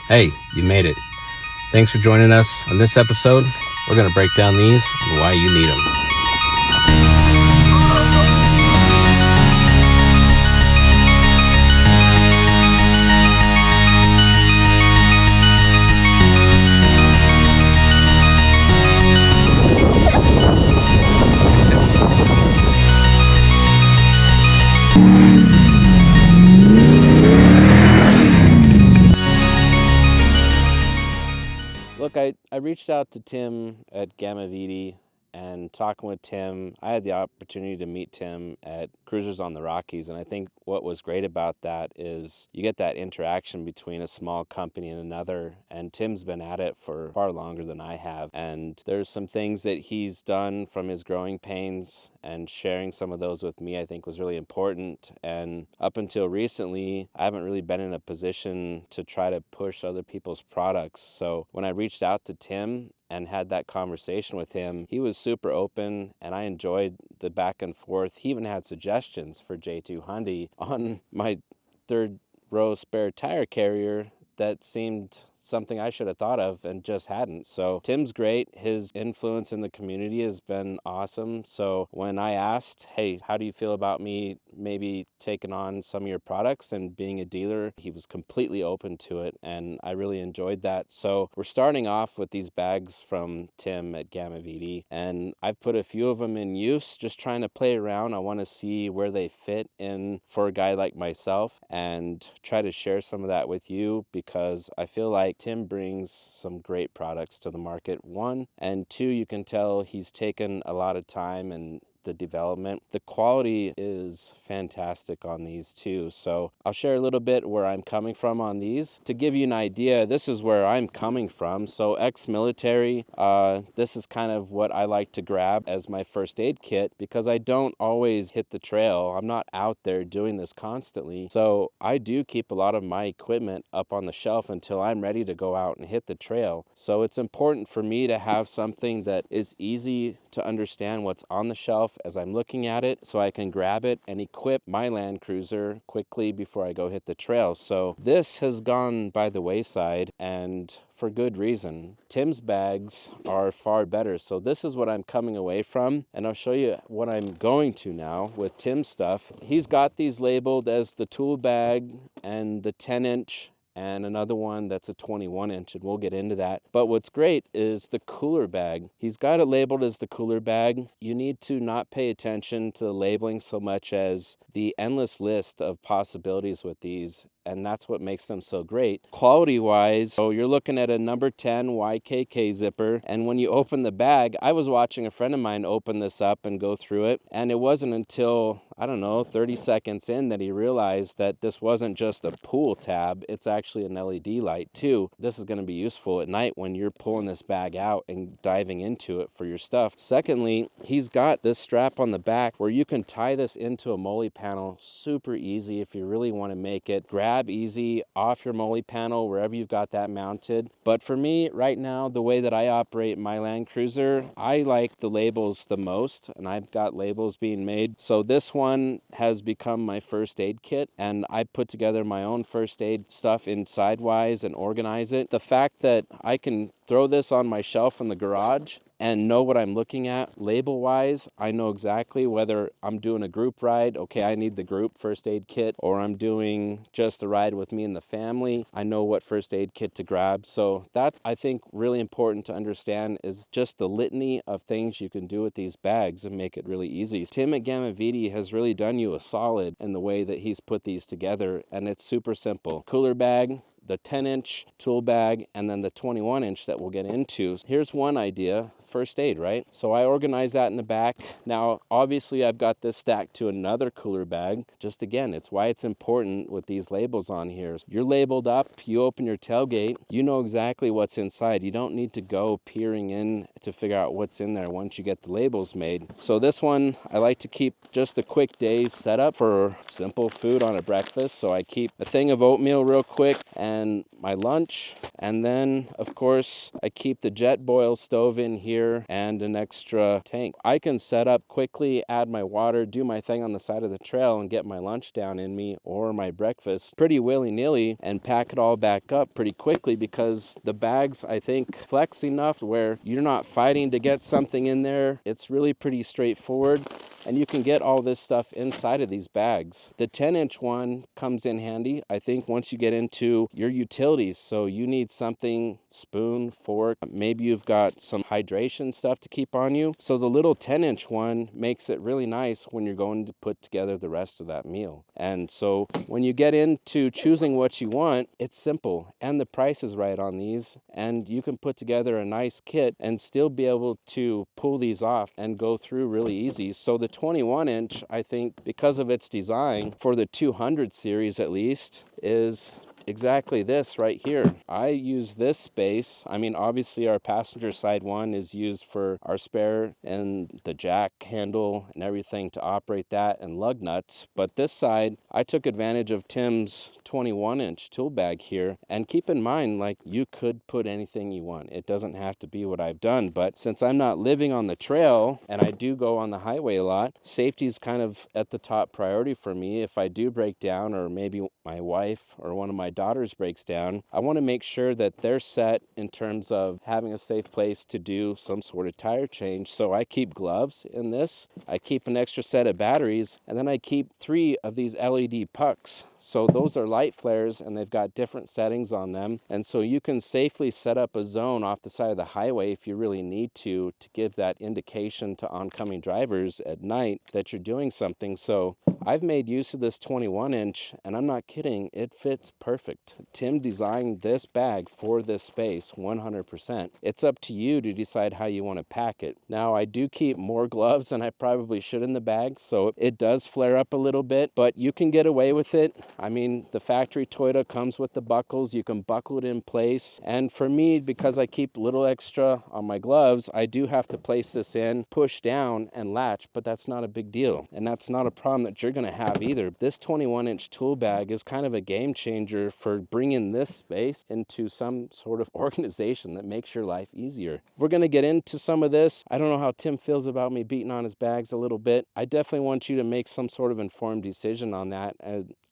Hey, you made it. Thanks for joining us on this episode. We're going to break down these and why you need them. Look, I reached out to Tim at Gamaviti, and talking with Tim, I had the opportunity to meet Tim at Cruisers on the Rockies, and I think what was great about that is you get that interaction between a small company and another, and Tim's been at it for far longer than I have, and there's some things that he's done from his growing pains, and sharing some of those with me I think was really important. And up until recently, I haven't really been in a position to try to push other people's products. So when I reached out to Tim and had that conversation with him, he was super open, and I enjoyed the back and forth. He even had suggestions for J2Hundy on my third row spare tire carrier that seemed something I should have thought of and just hadn't. So Tim's great. His influence in the community has been awesome. So when I asked, hey, how do you feel about me maybe taking on some of your products and being a dealer, he was completely open to it, and I really enjoyed that. So we're starting off with these bags from Tim at Gamaviti, and I've put a few of them in use, just trying to play around. I want to see where they fit in for a guy like myself and try to share some of that with you, because I feel like Tim brings some great products to the market, one, and two, you can tell he's taken a lot of time and the development. The quality is fantastic on these too. So I'll share a little bit where I'm coming from on these. To give you an idea, this is where I'm coming from. So ex-military, this is kind of what I like to grab as my first aid kit, because I don't always hit the trail. I'm not out there doing this constantly. So I do keep a lot of my equipment up on the shelf until I'm ready to go out and hit the trail. So it's important for me to have something that is easy to understand what's on the shelf as I'm looking at it, so I can grab it and equip my Land Cruiser quickly before I go hit the trail. So this has gone by the wayside, and for good reason. Tim's bags are far better. So this is what I'm coming away from, and I'll show you what I'm going to now with Tim's stuff. He's got these labeled as the tool bag and the 10-inch, and another one that's a 21-inch, and we'll get into that. But what's great is the cooler bag. He's got it labeled as the cooler bag. You need to not pay attention to the labeling so much as the endless list of possibilities with these, and that's what makes them so great. Quality-wise, so you're looking at a number 10 YKK zipper, and when you open the bag, I was watching a friend of mine open this up and go through it, and it wasn't until, I don't know, 30 seconds in that he realized that this wasn't just a pool tab, it's actually an LED light too. This is going to be useful at night when you're pulling this bag out and diving into it for your stuff. Secondly, he's got this strap on the back where you can tie this into a MOLLE panel super easy if you really want to make it grab easy off your MOLLE panel wherever you've got that mounted. But for me right now, the way that I operate my Land Cruiser, I like the labels the most, and I've got labels being made. So this one has become my first aid kit, and I put together my own first aid stuff inside wise and organize it. The fact that I can throw this on my shelf in the garage and know what I'm looking at label wise, I know exactly whether I'm doing a group ride, okay, I need the group first aid kit, or I'm doing just a ride with me and the family, I know what first aid kit to grab. So that's, I think, really important to understand, is just the litany of things you can do with these bags and make it really easy. Tim at Gamaviti has really done you a solid in the way that he's put these together, and it's super simple. Cooler bag, the 10-inch tool bag, and then the 21-inch that we'll get into. Here's one idea, first aid, right? So I organize that in the back. Now, obviously, I've got this stacked to another cooler bag. Just again, it's why it's important with these labels on here. You're labeled up, you open your tailgate, you know exactly what's inside. You don't need to go peering in to figure out what's in there once you get the labels made. So this one, I like to keep just a quick day's setup for simple food on a breakfast. So I keep a thing of oatmeal real quick, and my lunch, And then, of course, I keep the jet boil stove in here and an extra tank. I can set up quickly, add my water, do my thing on the side of the trail and get my lunch down in me or my breakfast pretty willy-nilly and pack it all back up pretty quickly, because the bags, I think, flex enough where you're not fighting to get something in there. It's really pretty straightforward, and you can get all this stuff inside of these bags. The 10-inch one comes in handy, I think, once you get into your utilities. So you need something, spoon, fork, maybe you've got some hydration stuff to keep on you. So the little 10-inch one makes it really nice when you're going to put together the rest of that meal. And so when you get into choosing what you want, it's simple, and the price is right on these, and you can put together a nice kit and still be able to pull these off and go through really easy. So the 21-inch, I think, because of its design for the 200 series at least, is exactly this right here. I use this space. I mean, obviously our passenger side one is used for our spare and the jack handle and everything to operate that, and lug nuts. But this side, I took advantage of Tim's 21-inch tool bag here. And keep in mind, like, you could put anything you want. It doesn't have to be what I've done. But since I'm not living on the trail and I do go on the highway a lot, safety is kind of at the top priority for me. If I do break down, or maybe my wife or one of my daughters breaks down, I want to make sure that they're set in terms of having a safe place to do some sort of tire change. So I keep gloves in this, I keep an extra set of batteries, and then I keep 3 of these LED pucks. So those are light flares, and they've got different settings on them. And so you can safely set up a zone off the side of the highway if you really need to give that indication to oncoming drivers at night that you're doing something. So I've made use of this 21-inch, and I'm not kidding, it fits perfect. Tim designed this bag for this space 100%. It's up to you to decide how you want to pack it. Now, I do keep more gloves than I probably should in the bag, so it does flare up a little bit, but you can get away with it. I mean, the factory Toyota comes with the buckles. You can buckle it in place. And for me, because I keep a little extra on my gloves, I do have to place this in, push down, and latch, but that's not a big deal. And that's not a problem that you're going to have either. This 21-inch tool bag is kind of a game changer for bringing this space into some sort of organization that makes your life easier. We're going to get into some of this. I don't know how Tim feels about me beating on his bags a little bit. I definitely want you to make some sort of informed decision on that.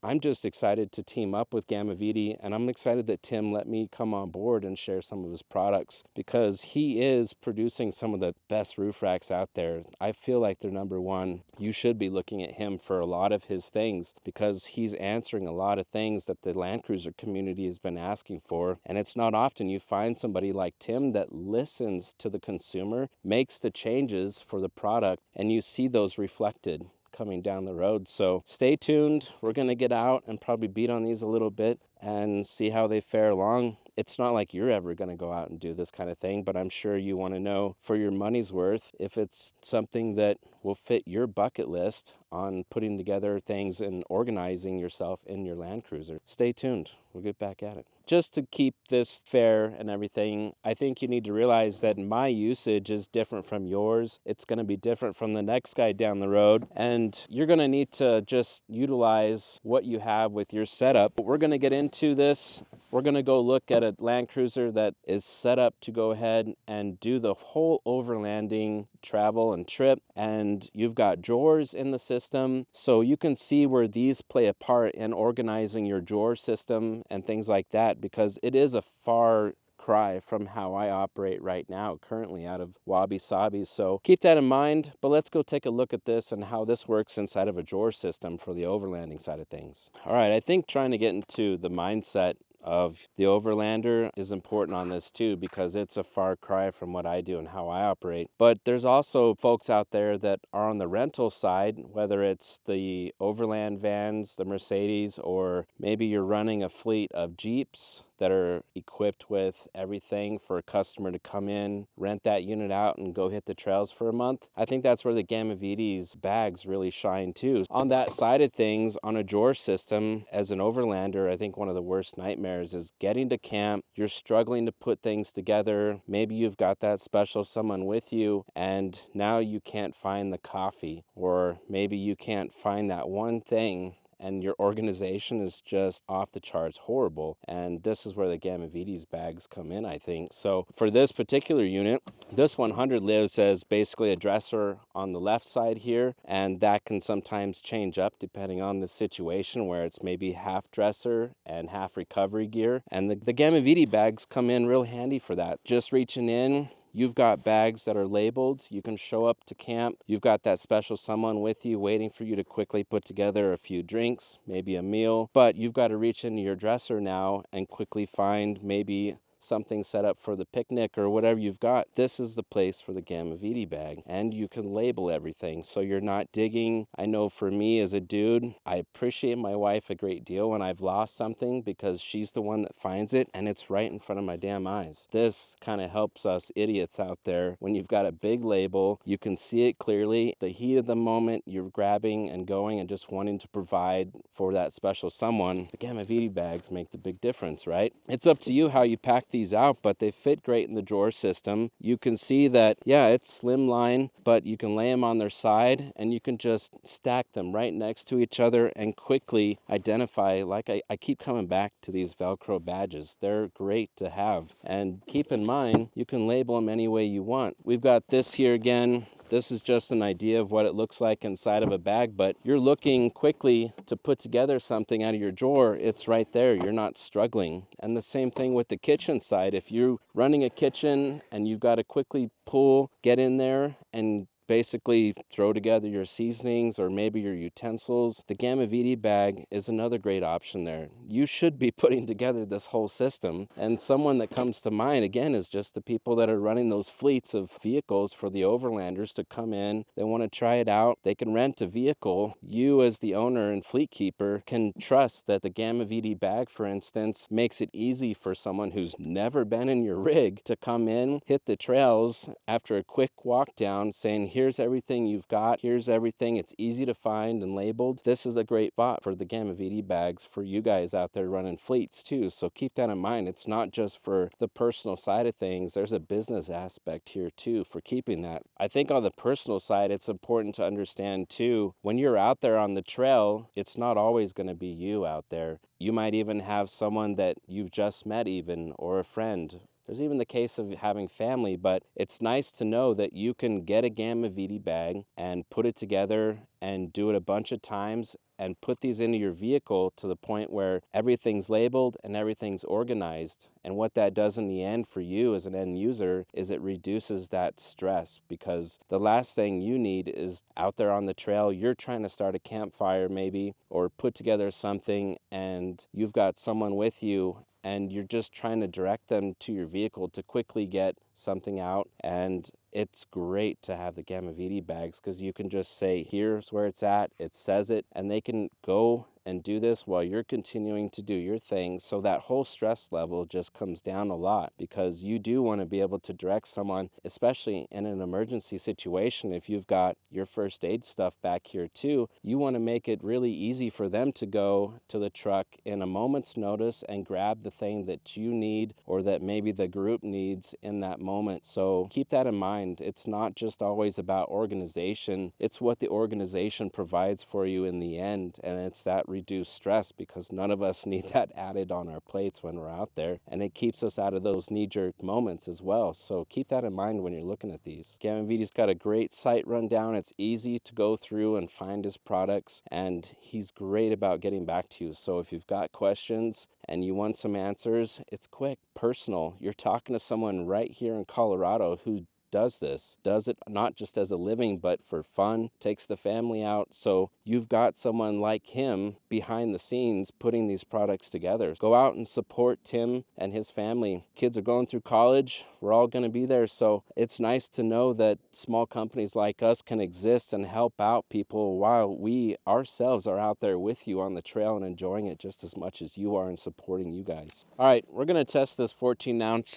I'm just excited to team up with Gamaviti, and I'm excited that Tim let me come on board and share some of his products, because he is producing some of the best roof racks out there. I feel like they're number one. You should be looking at him for a lot of his things, because he's answering a lot of things that the Land Cruiser community has been asking for. And it's not often you find somebody like Tim that listens to the consumer, makes the changes for the product, and you see those reflected coming down the road. So stay tuned. We're going to get out and probably beat on these a little bit and see how they fare along. It's not like you're ever going to go out and do this kind of thing, but I'm sure you want to know for your money's worth if it's something that will fit your bucket list on putting together things and organizing yourself in your Land Cruiser. Stay tuned. We'll get back at it. Just to keep this fair and everything, I think you need to realize that my usage is different from yours. It's going to be different from the next guy down the road, and you're going to need to just utilize what you have with your setup. We're going to get into this. We're going to go look at a Land Cruiser that is set up to go ahead and do the whole overlanding travel and trip, and you've got drawers in the system, so you can see where these play a part in organizing your drawer system and things like that, because it is a far cry from how I operate right now, currently out of Wabi Sabi. So keep that in mind, but let's go take a look at this and how this works inside of a drawer system for the overlanding side of things. All right, I think trying to get into the mindset of the Overlander is important on this too, because it's a far cry from what I do and how I operate. But there's also folks out there that are on the rental side, whether it's the Overland vans, the Mercedes, or maybe you're running a fleet of Jeeps that are equipped with everything for a customer to come in, rent that unit out, and go hit the trails for a month. I think that's where the Gamaviti's bags really shine too. On that side of things, on a drawer system, as an overlander, I think one of the worst nightmares is getting to camp. You're struggling to put things together. Maybe you've got that special someone with you, and now you can't find the coffee, or maybe you can't find that one thing, and your organization is just off the charts horrible. And this is where the Gamaviti's bags come in, I think. So for this particular unit, this 100 lives as basically a dresser on the left side here, and that can sometimes change up depending on the situation, where it's maybe half dresser and half recovery gear. And the Gamaviti bags come in real handy for that. Just reaching in, you've got bags that are labeled. You can show up to camp. You've got that special someone with you waiting for you to quickly put together a few drinks, maybe a meal. But you've got to reach into your dresser now and quickly find maybe something set up for the picnic or whatever you've got. This is the place for the Gamaviti bag, and you can label everything so you're not digging. I know for me as a dude, I appreciate my wife a great deal when I've lost something, because she's the one that finds it and it's right in front of my damn eyes. This kind of helps us idiots out there. When you've got a big label, you can see it clearly. The heat of the moment, you're grabbing and going and just wanting to provide for that special someone. The Gamaviti bags make the big difference, right? It's up to you how you pack these out, but they fit great in the drawer system. You can see that, yeah, it's slimline, but you can lay them on their side and you can just stack them right next to each other and quickly identify. Like I keep coming back to these Velcro badges. They're great to have. And keep in mind, you can label them any way you want. We've got this here again. This is just an idea of what it looks like inside of a bag, but you're looking quickly to put together something out of your drawer. It's right there. You're not struggling. And the same thing with the kitchen side. If you're running a kitchen and you've got to quickly pull, get in there and basically throw together your seasonings or maybe your utensils, the Gamaviti bag is another great option there. You should be putting together this whole system. And someone that comes to mind again is just the people that are running those fleets of vehicles for the Overlanders to come in. They want to try it out. They can rent a vehicle. You as the owner and fleet keeper can trust that the Gamaviti bag, for instance, makes it easy for someone who's never been in your rig to come in, hit the trails after a quick walk down saying, here's everything you've got. Here's everything. It's easy to find and labeled. This is a great spot for the Gamaviti bags for you guys out there running fleets too. So keep that in mind. It's not just for the personal side of things. There's a business aspect here too for keeping that. I think on the personal side, it's important to understand too, when you're out there on the trail, it's not always going to be you out there. You might even have someone that you've just met even, or a friend. There's even the case of having family, but it's nice to know that you can get a Gamaviti bag and put it together and do it a bunch of times and put these into your vehicle to the point where everything's labeled and everything's organized. And what that does in the end for you as an end user is it reduces that stress, because the last thing you need is out there on the trail, you're trying to start a campfire maybe, or put together something, and you've got someone with you and you're just trying to direct them to your vehicle to quickly get something out. And it's great to have the Gamaviti bags because you can just say, here's where it's at, it says it, and they can go and do this while you're continuing to do your thing. So that whole stress level just comes down a lot, because you do want to be able to direct someone, especially in an emergency situation. If you've got your first aid stuff back here too, you want to make it really easy for them to go to the truck in a moment's notice and grab the thing that you need or that maybe the group needs in that moment. So keep that in mind. It's not just always about organization. It's what the organization provides for you in the end, and it's that reduced stress, because none of us need that added on our plates when we're out there, and it keeps us out of those knee-jerk moments as well. So keep that in mind when you're looking at these. Gamaviti's got a great site rundown. It's easy to go through and find his products, and he's great about getting back to you. So if you've got questions and you want some answers, it's quick, personal. You're talking to someone right here in Colorado who does it not just as a living, but for fun, takes the family out. So you've got someone like him behind the scenes putting these products together. Go out and support Tim and his family. Kids are going through college. We're all going to be there. So it's nice to know that small companies like us can exist and help out people while we ourselves are out there with you on the trail and enjoying it just as much as you are and supporting you guys. All right, we're going to test this 14-ounce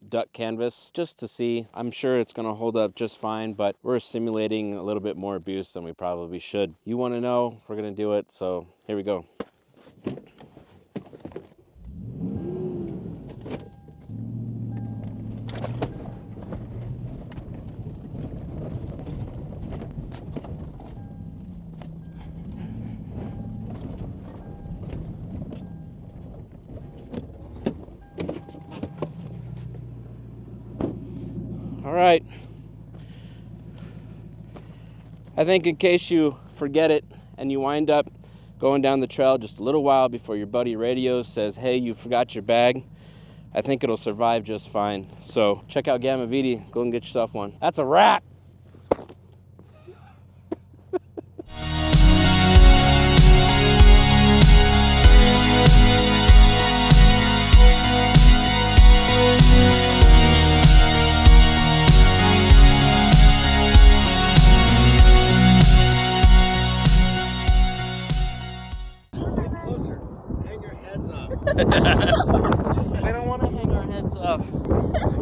duck canvas just to see. I'm sure it's going to hold up just fine, but we're simulating a little bit more abuse than we probably should. You want to know, we're going to do it, so here we go. All right. I think in case you forget it and you wind up going down the trail just a little while before your buddy radios says, hey, you forgot your bag, I think it'll survive just fine. So check out Gamaviti. Go and get yourself one. That's a wrap. Closer. Hang your heads up. We don't want to hang our heads off.